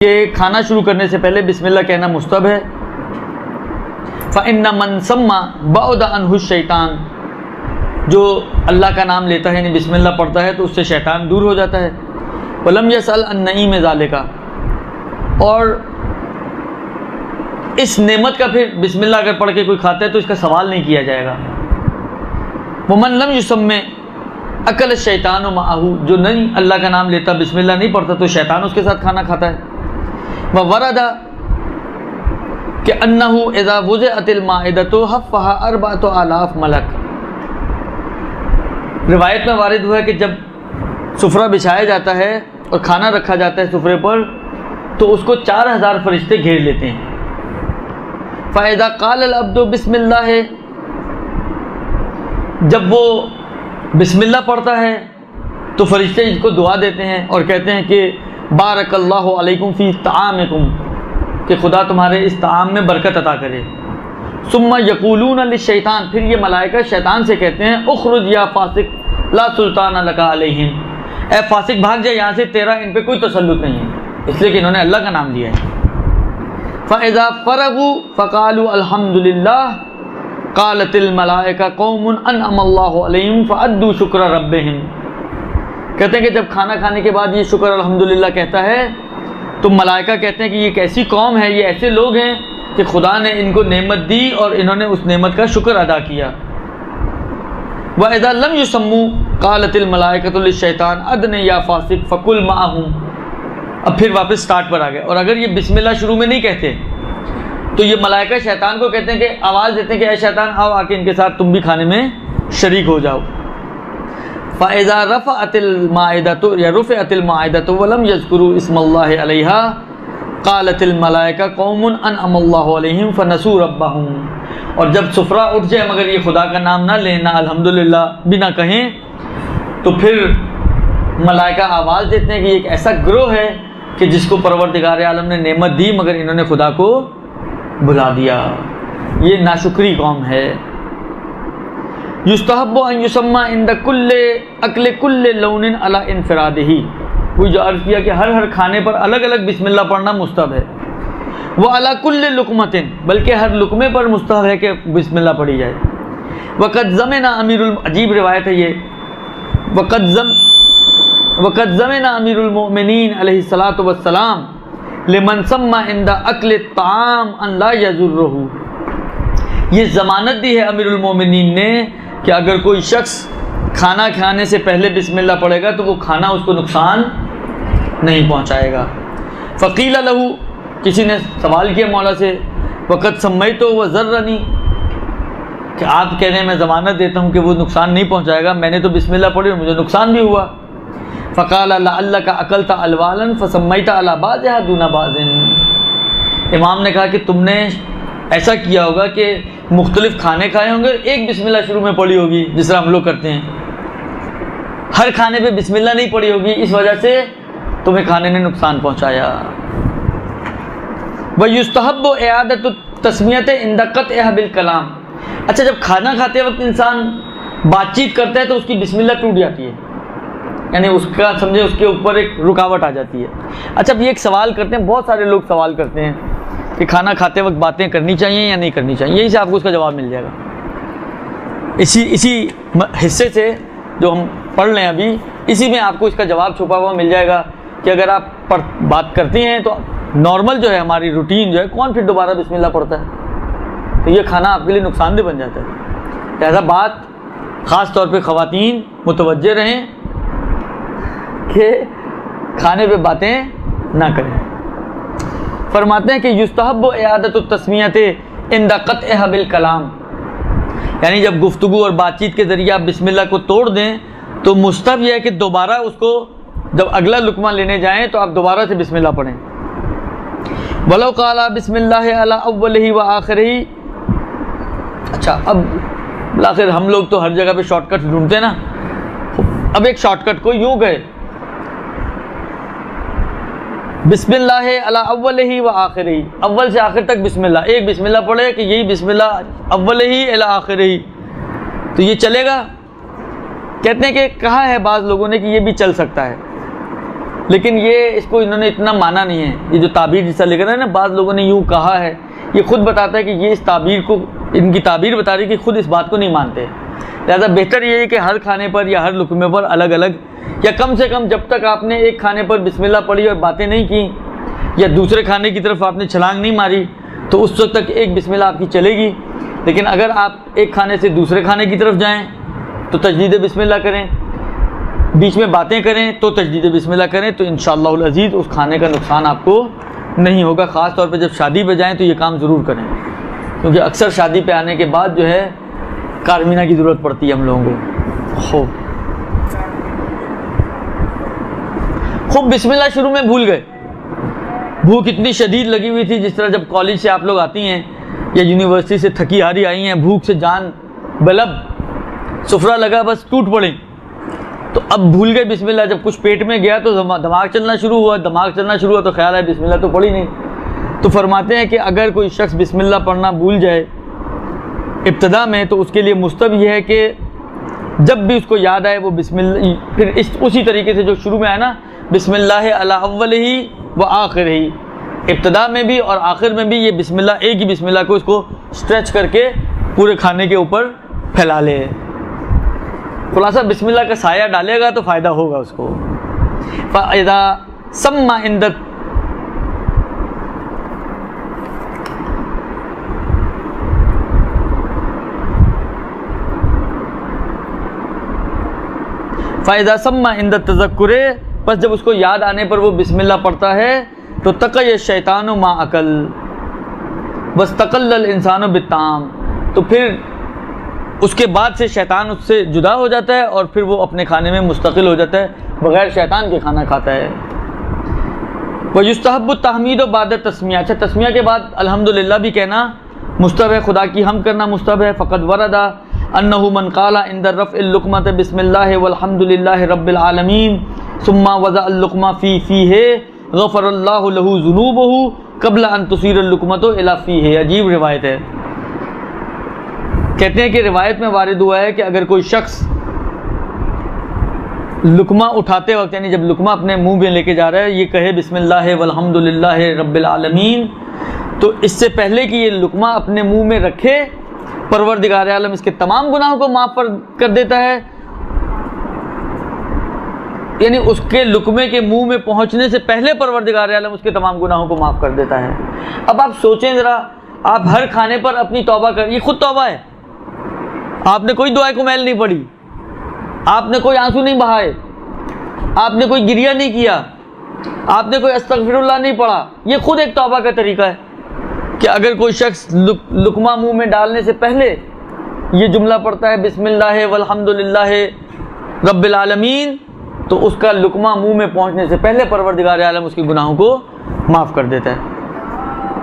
ये खाना शुरू करने से पहले बिस्मिल्लाह कहना मुस्तहब है। फ़इन्ना मन सम्मा बअद अन्हु शैतान, जो अल्लाह का नाम लेता है यानी बिस्मिल्लाह पढ़ता है तो उससे शैतान दूर हो जाता है। वलम यसअल अन नईम ज़ालिका, और इस नेमत का फिर बिस्मिल्लाह अगर पढ़ के कोई खाता है तो इसका सवाल नहीं किया जाएगा। वमन लम युसम्मे अकल शैतान व माहू, जो नहीं अल्लाह का नाम लेता बिस्मिल्लाह नहीं पढ़ता तो शैतान उसके साथ खाना खाता है। व वरदा कि अन्नहु इज़ा वुज़िअतिल माइदतु हफ़्फ़हा अर्बअतु आलाफ मलक, रिवायत में वारिद हुआ है कि जब सुफरा बिछाया जाता है और खाना रखा जाता है सुफरे पर तो उसको 4000 फरिश्ते घेर लेते हैं। फ़इज़ा क़ाल अल अब्दु बिस्मिल्लाह, जब वो बिस्मिल्लाह पढ़ता है तो फरिश्ते इसको दुआ देते हैं और कहते हैं कि बारकल्लाहु अलैकुम फ़ी ताअमिकुम, कि खुदा तुम्हारे इस ताम में बरकत अता करे। सुम्मा यक़ूलून लिशैतान, फिर ये मलाइका शैतान से कहते हैं उख़रुज या फ़ासिक ला सुल्तान लका अलैहिम, ए फासिक भाग जाए यहाँ से, तेरा इन पे कोई तसल्लुत नहीं है, इसलिए कि इन्होंने अल्लाह का नाम लिया है। फ़इज़ा फ़रगू फ़क़ालू अल्हम्दुलिल्लाह क़ालतिल मलाइका क़ौमुन अनअमल्लाहु अलैहिम फ़अद्दू शुक्र रब्बिहिम, कहते हैं कि जब खाना खाने के बाद ये शुक्र अल्हम्दुलिल्लाह कहता है तो मलाइका कहते हैं कि ये कैसी कौम है, ये ऐसे लोग हैं कि खुदा ने इनको नेमत दी और इन्होंने उस नेमत का शुक्र अदा किया। व इज़ा लम युसम्मू क़ालतिल मलाइकतु लिशैतान अदने या फासिक फ़कुल माअहुम, अब फिर वापस स्टार्ट पर आ गए। और अगर ये बिस्मिल्लाह शुरू में नहीं कहते तो ये मलाइका शैतान को कहते हैं कि आवाज़ देते हैं कि ऐ शैतान आओ आके इनके साथ तुम भी खाने में शरीक हो जाओ। फ़इज़ा रफ़अतिल माइदतु या रुफ़िअतिल माइदतु वलम यज़कुरू इस्मल्लाहि अलैहा क़ालतिल मलाइका क़ौमुन अनअमल्लाहु अलैहिम फ़नसू रब्बहुम, और जब सुफ़रा उठ जाए मगर ये खुदा का नाम ना लें, ना अल्हम्दुलिल्लाह भी ना कहें, तो फिर मलाइका आवाज़ देते हैं कि एक ऐसा ग्रोह है कि जिसको परवरदिगार आलम ने नेमत दी मगर इन्होंने खुदा को भुला दिया, ये नाशुक्री कौम है। युस्तहब्बु अन युसम्मा इंद कुल्ले अक्ले कुल्ले लौनिन अला इनफिरादिही, कोई जो अर्ज़ किया कि हर खाने पर अलग अलग बिस्मिल्लाह पढ़ना मुस्तहब है। वह अला कुल्ले लुकमतिन, बल्कि हर लुकमे पर मुस्तहब है कि बिस्मिल्लाह पढ़ी जाए। वक़द ज़मना अमीरुल, अजीब रिवायत है ये, वक़द ज़मना अमीरुल मोमिनीन अलैहिस्सलातु वस्सलाम लिमन सम्मा इंदा अक्ल ताम अन ला यज़ुर्रुहु, ये ज़मानत दी है अमीरुल मोमिनीन ने कि अगर कोई शख्स खाना खाने से पहले बिस्मिल्लाह पढ़ेगा तो वो खाना उसको नुकसान नहीं पहुंचाएगा। फ़क़ीला लहू, किसी ने सवाल किया मौला से, वक़द सम्मैतो व ज़र्रनी, कि आप कह रहे हैं मैं ज़मानत देता हूँ कि वो नुकसान नहीं पहुंचाएगा, मैंने तो बिस्मिल्लाह पढ़ी और मुझे नुकसान भी हुआ। फ़क़ाल लअल्लका अकलता अलवालन फ़सम्मैता अला बाज़िहा दूना बाज़िन, इमाम ने कहा कि तुमने ऐसा किया होगा कि मुख्तलिफ खाने खाए होंगे, एक बिस्मिल्लाह शुरू में पढ़ी होगी जिस तरह हम लोग करते हैं, हर खाने पे बिस्मिल्लाह नहीं पढ़ी होगी, इस वजह से तुम्हें खाने ने नुकसान पहुंचाया। व युस्तहब्बु इआदतु तस्मियत इंद क़त्इहा बिल कलाम, अच्छा जब खाना खाते वक्त इंसान बातचीत करता है तो उसकी बिस्मिल्लाह टूट जाती है, यानी उसका समझे उसके ऊपर एक रुकावट आ जाती है। अच्छा अब ये एक सवाल करते हैं, बहुत सारे लोग सवाल करते हैं कि खाना खाते वक्त बातें करनी चाहिए या नहीं करनी चाहिए, यहीं से आपको उसका जवाब मिल जाएगा। इसी हिस्से से जो हम पढ़ लें अभी, इसी में आपको इसका जवाब छुपा हुआ मिल जाएगा कि अगर आप बात करती हैं तो नॉर्मल जो है हमारी रूटीन जो है, कौन फिर दोबारा बिस्मिल्लाह पढ़ता है, तो ये खाना आपके लिए नुकसानदेह बन जाता है। लिहाजा बात ख़ास तौर पे ख़वातीन मुतवज्जे रहें कि खाने पे बातें ना करें। फरमाते हैं कि युस्तहब्बु इआदतु तस्मियत इंद क़त्इहा बिल कलाम, यानी जब गुफ्तगू और बातचीत के ज़रिए आप बिस्मिल्लाह को तोड़ दें तो मुस्तहब यह है कि दोबारा उसको जब अगला लुकमा लेने जाएं तो आप दोबारा से बिस्मिल्लाह पढ़ें। वलो क़ाला बिस्मिल्लाह अला अव्वलिही व आखिरिही, अच्छा अब आखिर हम लोग तो हर जगह पे शॉर्टकट ढूंढते हैं ना, अब एक शॉर्टकट को यूँ गए बिस्मिल्लाह अला अव्वलिही व आखिरिही, अव्वल से आखिर तक बिस्मिल्लाह, एक बिस्मिल्लाह पढ़े कि यही बिस्मिल्लाह अव्वलिही अला आखिरिही, तो ये चलेगा? कहते हैं कि कहा है बाज़ लोगों ने कि ये भी चल सकता है, लेकिन ये इसको इन्होंने इतना माना नहीं है। ये जो ताबीर जिसका लिख रहा है ना, बाद लोगों ने यूँ कहा है, ये खुद बताता है कि ये इस ताबीर को, इनकी ताबीर बता रही है कि खुद इस बात को नहीं मानते। लिहाजा बेहतर ये है कि हर खाने पर या हर लुकमे पर अलग अलग, या कम से कम जब तक आपने एक खाने पर बिस्मिल्लाह पढ़ी और बातें नहीं की या दूसरे खाने की तरफ आपने छलांग नहीं मारी तो उस वक्त तक एक बिस्मिल्लाह आपकी चलेगी। लेकिन अगर आप एक खाने से दूसरे खाने की तरफ जाएं तो तजदीद बिस्मिल्लाह करें, बीच में बातें करें तो तजदीद बिस्मिल्लाह करें, तो इंशाअल्लाहुल अज़ीज़ उस खाने का नुकसान आपको नहीं होगा। ख़ास तौर पे जब शादी पे जाएं तो ये काम ज़रूर करें, क्योंकि अक्सर शादी पे आने के बाद जो है कारमीना की ज़रूरत पड़ती है हम लोगों को। खूब बिस्मिल्लाह शुरू में भूल गए, भूख इतनी शदीद लगी हुई थी, जिस तरह जब कॉलेज से आप लोग आती हैं या यूनिवर्सिटी से थकी हारी आई हैं, भूख से जान बलब, सुफरा लगा बस टूट पड़े, तो अब भूल गए बिस्मिल्लाह। जब कुछ पेट में गया तो दिमाग चलना शुरू हुआ, तो ख्याल है बिस्मिल्लाह तो पढ़ी नहीं। तो फरमाते हैं कि अगर कोई शख्स बिस्मिल्लाह पढ़ना भूल जाए इब्तिदा में, तो उसके लिए मुस्तहब यह है कि जब भी उसको याद आए वो बिस्मिल्लाह, फिर उसी तरीके से जो शुरू में आया ना, बिस्मिल्लाह अला अव्वलिही व आखिरिही, इब्तिदा में भी और आखिर में भी ये बिस्मिल्लाह, एक ही बिस्मिल्लाह को इसको स्ट्रेच करके पूरे खाने के ऊपर फैला ले। खुलासा बिस्मिल्लाह का साया डालेगा तो फ़ायदा होगा उसको। फ़इज़ा सम्मा इंद फ़ायदा सम्मा इंद तज़क्कुरे, बस जब उसको याद आने पर वो बिस्मिल्लाह पढ़ता है तो तक़य शैतानु मा अकल बस तक़ल्लल इंसानु बित्ताम, तो फिर उसके बाद से शैतान उससे जुदा हो जाता है और फिर वो अपने खाने में मुस्तकिल हो जाता है, बग़ैर शैतान के खाना खाता है। वयुस्तहब्बु तहमीद बाद तस्मिया, अच्छा तस्मिया के बाद अल्हम्दुलिल्लाह भी कहना मुस्तहब है, खुदा की हम करना मुस्तहब है। फ़क़द वरदा अन्नहु मन क़ाला इंद रफ़्इल लुक़मत बिस्मिल्लाह वल्हम्दुलिल्लाहि रब्बिल आलमीन सुम्मा वज़अल लुक़मा फ़ीही गफ़रल्लाहु लहू ज़ुनूबहु क़ब्ल अन तुसीरल लुक़मतु इला फ़ीही। अजीब रिवायत है, कहते हैं कि रिवायत में वारिद हुआ है कि अगर कोई शख्स लुक़मा उठाते वक्त, यानी जब लुक़मा अपने मुंह में लेके जा रहा है, ये कहे बिस्मिल्लाह वल्हम्दुलिल्लाहि रब्बिल आलमीन, तो इससे पहले कि ये लुक़मा अपने मुंह में रखे, परवरदिगार आलम इसके तमाम गुनाहों को माफ़ कर देता है, यानी उसके लुक़मे के मुंह में पहुंचने से पहले परवरदिगार आलम उसके तमाम गुनाहों को माफ़ कर देता है। अब आप सोचें ज़रा, आप हर खाने पर अपनी तौबा कर, ये खुद तौबा है, आपने कोई दुआ को मैल नहीं पड़ी, आपने कोई आंसू नहीं बहाए, आपने कोई गिरिया नहीं किया, आपने कोई अस्तगफिरुल्लाह नहीं पढ़ा, ये खुद एक तौबा का तरीका है कि अगर कोई शख्स लुक़मा मुंह में डालने से पहले ये जुमला पढ़ता है बिस्मिल्लाह वल्हम्दुलिल्लाहि रब्बिल आलमीन, तो उसका लुक़मा मुंह में पहुंचने से पहले परवरदिगार आलम उसके गुनाहों को माफ़ कर देता है।